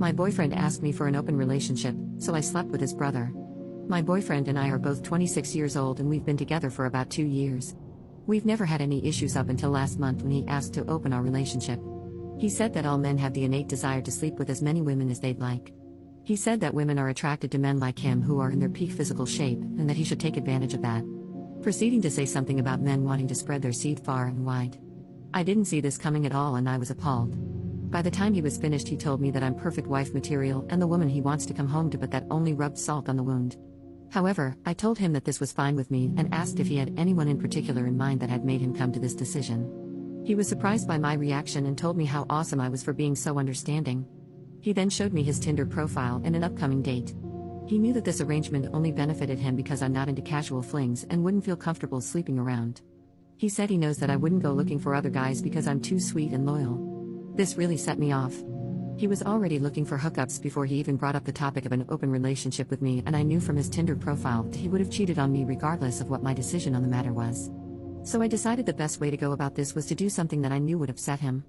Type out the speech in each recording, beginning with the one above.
My boyfriend asked me for an open relationship, so I slept with his brother. My boyfriend and I are both 26 years old and we've been together for about 2 years. We've never had any issues up until last month when he asked to open our relationship. He said that all men have the innate desire to sleep with as many women as they'd like. He said that women are attracted to men like him who are in their peak physical shape and that he should take advantage of that. Proceeding to say something about men wanting to spread their seed far and wide. I didn't see this coming at all and I was appalled. By the time he was finished, he told me that I'm perfect wife material and the woman he wants to come home to, but that only rubbed salt on the wound. However, I told him that this was fine with me and asked if he had anyone in particular in mind that had made him come to this decision. He was surprised by my reaction and told me how awesome I was for being so understanding. He then showed me his Tinder profile and an upcoming date. He knew that this arrangement only benefited him because I'm not into casual flings and wouldn't feel comfortable sleeping around. He said he knows that I wouldn't go looking for other guys because I'm too sweet and loyal. This really set me off. He was already looking for hookups before he even brought up the topic of an open relationship with me, and I knew from his Tinder profile that he would have cheated on me regardless of what my decision on the matter was. So I decided the best way to go about this was to do something that I knew would upset him.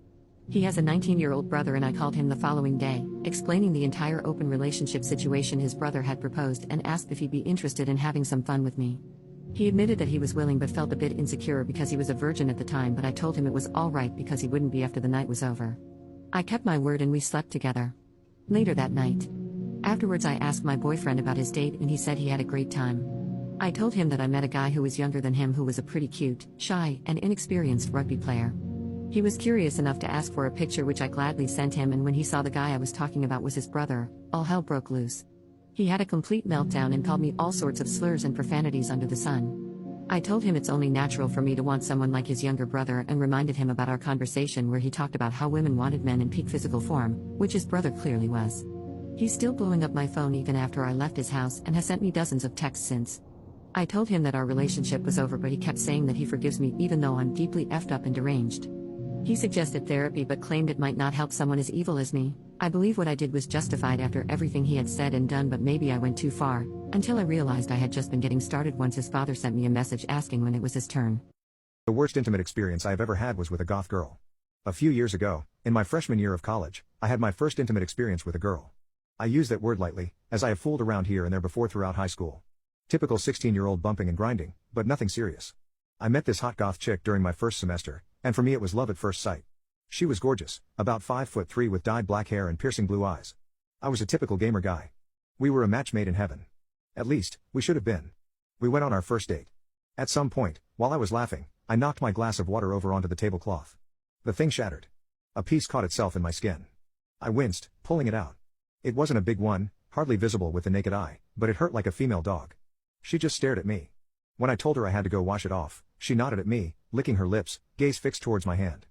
He has a 19-year-old brother and I called him the following day, explaining the entire open relationship situation his brother had proposed and asked if he'd be interested in having some fun with me. He admitted that he was willing but felt a bit insecure because he was a virgin at the time, but I told him it was alright because he wouldn't be after the night was over. I kept my word and we slept together. Later that night. Afterwards I asked my boyfriend about his date and he said he had a great time. I told him that I met a guy who was younger than him who was a pretty cute, shy, and inexperienced rugby player. He was curious enough to ask for a picture, which I gladly sent him, and when he saw the guy I was talking about was his brother, all hell broke loose. He had a complete meltdown and called me all sorts of slurs and profanities under the sun. I told him it's only natural for me to want someone like his younger brother and reminded him about our conversation where he talked about how women wanted men in peak physical form, which his brother clearly was. He's still blowing up my phone even after I left his house and has sent me dozens of texts since. I told him that our relationship was over, but he kept saying that he forgives me even though I'm deeply effed up and deranged. He suggested therapy but claimed it might not help someone as evil as me. I believe what I did was justified after everything he had said and done, but maybe I went too far, until I realized I had just been getting started once his father sent me a message asking when it was his turn. The worst intimate experience I have ever had was with a goth girl. A few years ago, in my freshman year of college, I had my first intimate experience with a girl. I use that word lightly, as I have fooled around here and there before throughout high school. Typical 16-year-old bumping and grinding, but nothing serious. I met this hot goth chick during my first semester, and for me it was love at first sight. She was gorgeous, about 5'3" with dyed black hair and piercing blue eyes. I was a typical gamer guy. We were a match made in heaven. At least, we should have been. We went on our first date. At some point, while I was laughing, I knocked my glass of water over onto the tablecloth. The thing shattered. A piece caught itself in my skin. I winced, pulling it out. It wasn't a big one, hardly visible with the naked eye, but it hurt like a female dog. She just stared at me. When I told her I had to go wash it off, she nodded at me, licking her lips, gaze fixed towards my hand.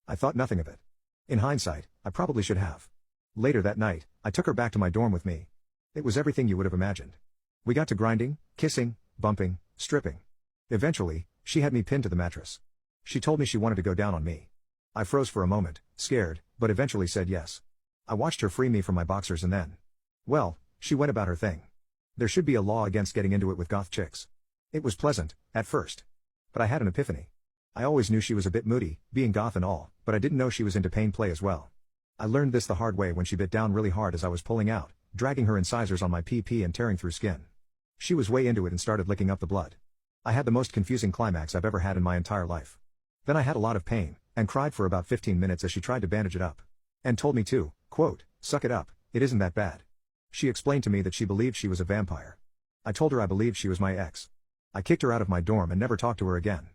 I thought nothing of it. In hindsight, I probably should have. Later that night, I took her back to my dorm with me. It was everything you would have imagined. We got to grinding, kissing, bumping, stripping. Eventually, she had me pinned to the mattress. She told me she wanted to go down on me. I froze for a moment, scared, but eventually said yes. I watched her free me from my boxers and then, well, she went about her thing. There should be a law against getting into it with goth chicks. It was pleasant, at first. But I had an epiphany. I always knew she was a bit moody, being goth and all, but I didn't know she was into pain play as well. I learned this the hard way when she bit down really hard as I was pulling out, dragging her incisors on my PP and tearing through skin. She was way into it and started licking up the blood. I had the most confusing climax I've ever had in my entire life. Then I had a lot of pain, and cried for about 15 minutes as she tried to bandage it up. And told me to, quote, suck it up, it isn't that bad. She explained to me that she believed she was a vampire. I told her I believed she was my ex. I kicked her out of my dorm and never talked to her again.